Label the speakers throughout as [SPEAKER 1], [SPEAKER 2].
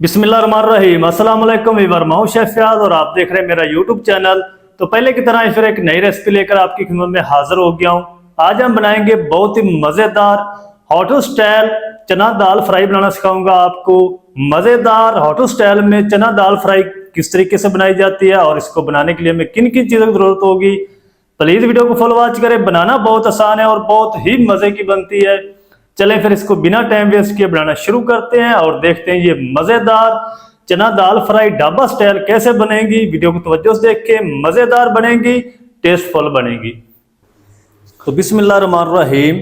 [SPEAKER 1] बिस्मिल्लाहिर्रहमानिर्रहीम। अस्सलाम वालेकुम वीवर, मैं हूं शेफ फयाज और आप देख रहे हैं मेरा यूट्यूब चैनल। तो पहले की तरह फिर एक नई रेसिपी लेकर आपकी खिदमत में हाजिर हो गया हूं। आज हम बनाएंगे बहुत ही मज़ेदार होटल स्टाइल चना दाल फ्राई बनाना सिखाऊंगा आपको। मज़ेदार होटल स्टाइल में चना दाल फ्राई किस तरीके से बनाई जाती है और इसको बनाने के लिए हमें किन किन चीज़ों की ज़रूरत होगी, प्लीज़ वीडियो को फॉलो वॉच करें। बनाना बहुत आसान है और बहुत ही मज़े की बनती है। चलें फिर इसको बिना टाइम वेस्ट किए बनाना शुरू करते हैं और देखते हैं ये मज़ेदार चना दाल फ्राई ढाबा स्टाइल कैसे बनेगी। वीडियो को तवज्जो से देख के, मज़ेदार बनेगी, टेस्टफुल बनेगी। तो बिस्मिल्लाहिर्रहमानिर्रहीम।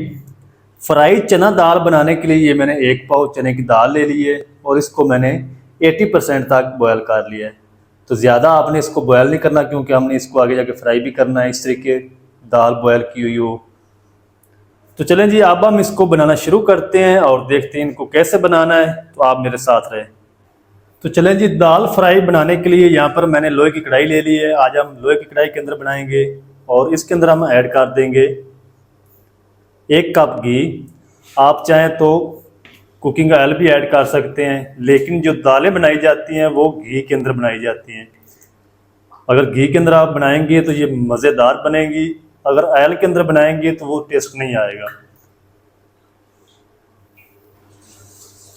[SPEAKER 1] फ्राई चना दाल बनाने के लिए ये मैंने एक पाव चने की दाल ले ली है और इसको मैंने 80% तक बॉयल कर लिया है। तो ज़्यादा आपने इसको बॉयल नहीं करना क्योंकि हमने इसको आगे जाके फ्राई भी करना है। इस तरीके दाल बॉयल की हुई हो। तो चलें जी, अब हम इसको बनाना शुरू करते हैं और देखते हैं इनको कैसे बनाना है। तो आप मेरे साथ रहें। तो चलें जी, दाल फ्राई बनाने के लिए यहाँ पर मैंने लोहे की कढ़ाई ले ली है। आज हम लोहे की कढ़ाई के अंदर बनाएंगे और इसके अंदर हम ऐड कर देंगे 1 कप घी। आप चाहें तो कुकिंग ऑयल भी ऐड कर सकते हैं, लेकिन जो दालें बनाई जाती हैं वो घी के अंदर बनाई जाती हैं। अगर घी के अंदर आप बनाएंगे तो ये मज़ेदार बनेगी, अगर ऑयल के अंदर बनाएंगे तो वो टेस्ट नहीं आएगा।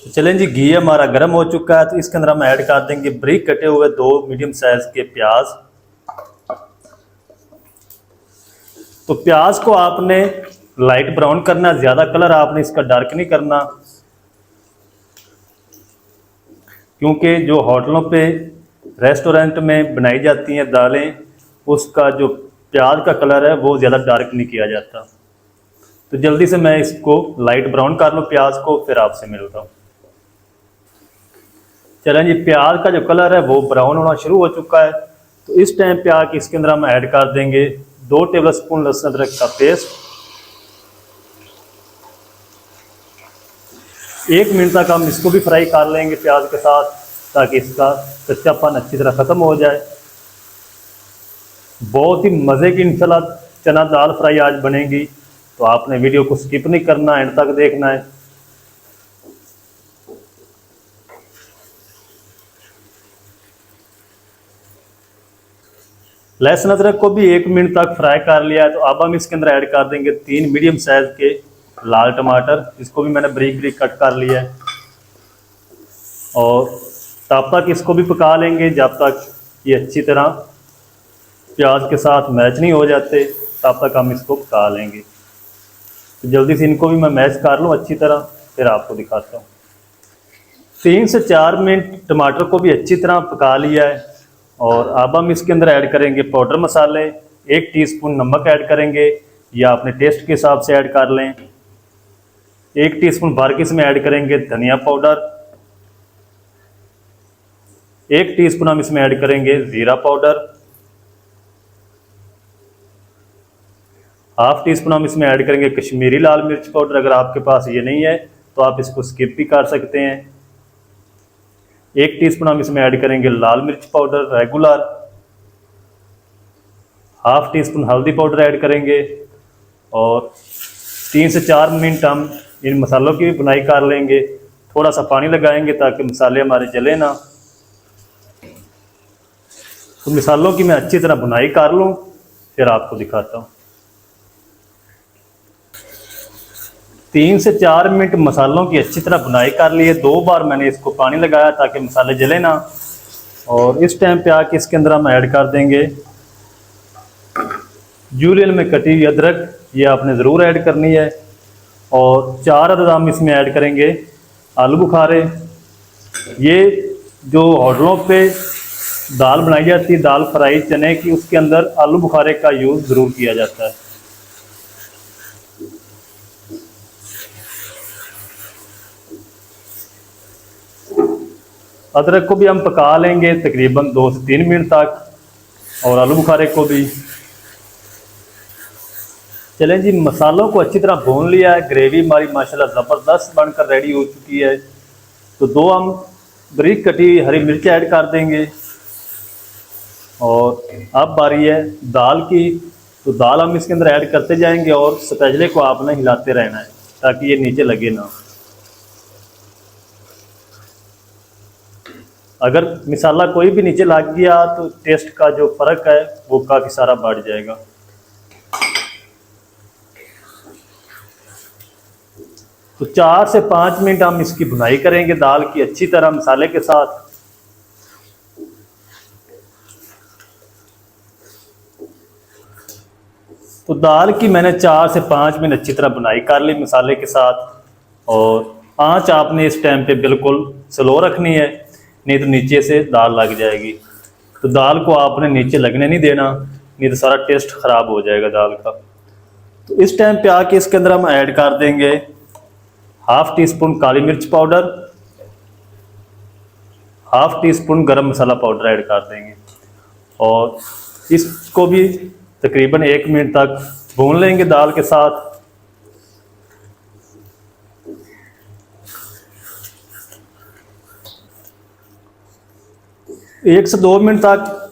[SPEAKER 1] तो चलें जी, घी हमारा गर्म हो चुका है। तो इसके अंदर हम ऐड कर देंगे बारीक कटे हुए 2 मीडियम साइज के प्याज। तो प्याज को आपने लाइट ब्राउन करना, ज़्यादा कलर आपने इसका डार्क नहीं करना, क्योंकि जो होटलों पे रेस्टोरेंट में बनाई जाती हैं दालें, उसका जो प्याज का कलर है वो ज़्यादा डार्क नहीं किया जाता। तो जल्दी से मैं इसको लाइट ब्राउन कर लूँ प्याज को, फिर आपसे मिलता हूँ। चलें जी, प्याज का जो कलर है वो ब्राउन होना शुरू हो चुका है। तो इस टाइम पे आके इसके अंदर हम ऐड कर देंगे 2 टेबलस्पून लहसुन अदरक का पेस्ट। 1 मिनट तक हम इसको भी फ्राई कर लेंगे प्याज के साथ, ताकि इसका कच्चापन अच्छी तरह ख़त्म हो जाए। बहुत ही मज़े की इंशाल्लाह चना दाल फ्राई आज बनेगी। तो आपने वीडियो को स्किप नहीं करना, एंड तक देखना है। लहसुन अदरक को भी 1 मिनट तक फ्राई कर लिया है। तो अब हम इसके अंदर ऐड कर देंगे 3 मीडियम साइज के लाल टमाटर। इसको भी मैंने बारीक बारीक कट कर लिया है और तब तक इसको भी पका लेंगे जब तक ये अच्छी तरह प्याज के साथ मैच नहीं हो जाते, तब तक हम इसको पका लेंगे। तो जल्दी से इनको भी मैं मैच कर लूँ अच्छी तरह, फिर आपको दिखाता हूँ। 3 से 4 मिनट टमाटर को भी अच्छी तरह पका लिया है और अब हम इसके अंदर ऐड करेंगे पाउडर मसाले। 1 टीस्पून नमक ऐड करेंगे, या अपने टेस्ट के हिसाब से ऐड कर लें। 1 टीस्पून भर के इसमें ऐड करेंगे धनिया पाउडर। 1 टीस्पून हम इसमें ऐड करेंगे जीरा पाउडर। 1/2 टीस्पून हम इसमें ऐड करेंगे कश्मीरी लाल मिर्च पाउडर। अगर आपके पास ये नहीं है तो आप इसको स्किप भी कर सकते हैं। 1 टीस्पून हम इसमें ऐड करेंगे लाल मिर्च पाउडर रेगुलर। 1/2 टीस्पून हल्दी पाउडर ऐड करेंगे और 3 से 4 मिनट हम इन मसालों की भी भुनाई कर लेंगे। थोड़ा सा पानी लगाएंगे ताकि मसाले हमारे जले ना। तो मसालों की मैं अच्छी तरह भुनाई कर लूँ, फिर आपको दिखाता हूँ। 3 से 4 मिनट मसालों की अच्छी तरह भुनाई कर ली है। 2 बार मैंने इसको पानी लगाया ताकि मसाले जले ना। और इस टाइम पे आके इसके अंदर हम ऐड कर देंगे जूलियन में कटी हुई अदरक। ये आपने ज़रूर ऐड करनी है। और 4 अदद हम इसमें ऐड करेंगे आलू बुखारे। ये जो होटलों पे दाल बनाई जाती है, दाल फ्राई चने की, उसके अंदर आलू बुखारे का यूज़ ज़रूर किया जाता है। अदरक को भी हम पका लेंगे तकरीबन 2 से 3 मिनट तक, और आलू बुखारे को भी। चलें जी, मसालों को अच्छी तरह भून लिया है। ग्रेवी हमारी माशाल्लाह ज़बरदस्त बनकर रेडी हो चुकी है। तो 2 हम बारीक कटी हरी मिर्च ऐड कर देंगे। और अब बारी है दाल की। तो दाल हम इसके अंदर ऐड करते जाएंगे और स्पैचुले को आपने हिलाते रहना है ताकि ये नीचे लगे ना। अगर मसाला कोई भी नीचे लग गया तो टेस्ट का जो फ़र्क है वो काफ़ी सारा बढ़ जाएगा। तो 4 से 5 मिनट हम इसकी भुनाई करेंगे दाल की अच्छी तरह मसाले के साथ। तो दाल की मैंने 4 से 5 मिनट अच्छी तरह भुनाई कर ली मसाले के साथ। और आंच आपने इस टाइम पे बिल्कुल स्लो रखनी है, नहीं तो नीचे से दाल लग जाएगी। तो दाल को आपने नीचे लगने नहीं देना, नहीं तो सारा टेस्ट ख़राब हो जाएगा दाल का। तो इस टाइम पे आके इसके अंदर हम ऐड कर देंगे ½ टी स्पून काली मिर्च पाउडर, ½ टी स्पून गरम मसाला पाउडर ऐड कर देंगे। और इसको भी तकरीबन 1 मिनट तक भून लेंगे दाल के साथ। 1 से 2 मिनट तक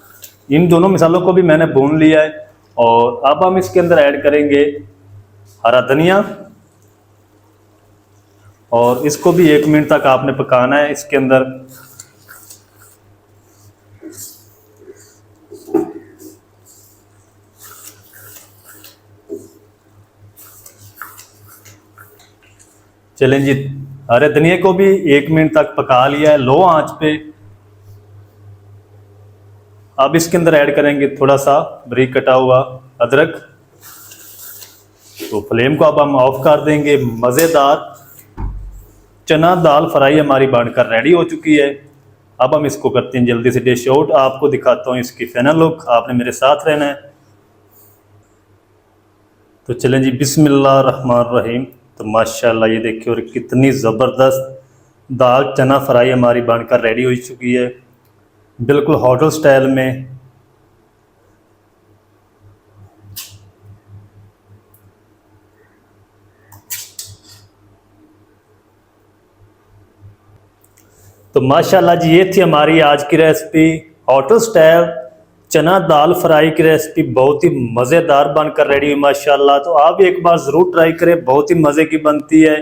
[SPEAKER 1] इन दोनों मसालों को भी मैंने भून लिया है। और अब हम इसके अंदर ऐड करेंगे हरा धनिया, और इसको भी 1 मिनट तक आपने पकाना है इसके अंदर। चलें जी, हरे धनिया को भी 1 मिनट तक पका लिया है लो आंच पे। अब इसके अंदर ऐड करेंगे थोड़ा सा बारीक कटा हुआ अदरक। तो फ्लेम को अब हम ऑफ कर देंगे। मज़ेदार चना दाल फ्राई हमारी बनकर रेडी हो चुकी है। अब हम इसको करते हैं जल्दी से डिश आउट। आपको दिखाता हूँ इसकी फाइनल लुक, आपने मेरे साथ रहना है। तो चलें जी, बिस्मिल्लाह रहमान रहीम। तो माशाल्लाह ये देखिए, और कितनी ज़बरदस्त दाल चना फ्राई हमारी बनकर रेडी हो चुकी है, बिल्कुल होटल स्टाइल में। तो माशाल्लाह जी, ये थी हमारी आज की रेसिपी, होटल स्टाइल चना दाल फ्राई की रेसिपी। बहुत ही मज़ेदार बनकर रेडी हुई माशाल्लाह। तो आप एक बार ज़रूर ट्राई करें, बहुत ही मज़े की बनती है।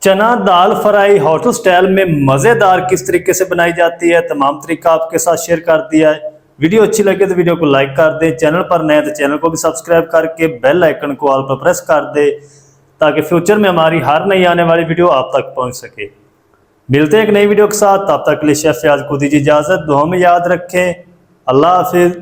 [SPEAKER 1] चना दाल फ्राई होटल स्टाइल में मज़ेदार किस तरीके से बनाई जाती है, तमाम तरीका आपके साथ शेयर कर दिया है। वीडियो अच्छी लगे तो वीडियो को लाइक कर दें, चैनल पर नए तो चैनल को भी सब्सक्राइब करके बेल आइकन को ऑल पर प्रेस कर दे, ताकि फ्यूचर में हमारी हर नई आने वाली वीडियो आप तक पहुंच सके। मिलते हैं एक नई वीडियो के साथ, तब तक के लिए शेफ फयाज को दीजिए इजाज़त। दुआ में याद रखें। अल्लाह हाफिज़।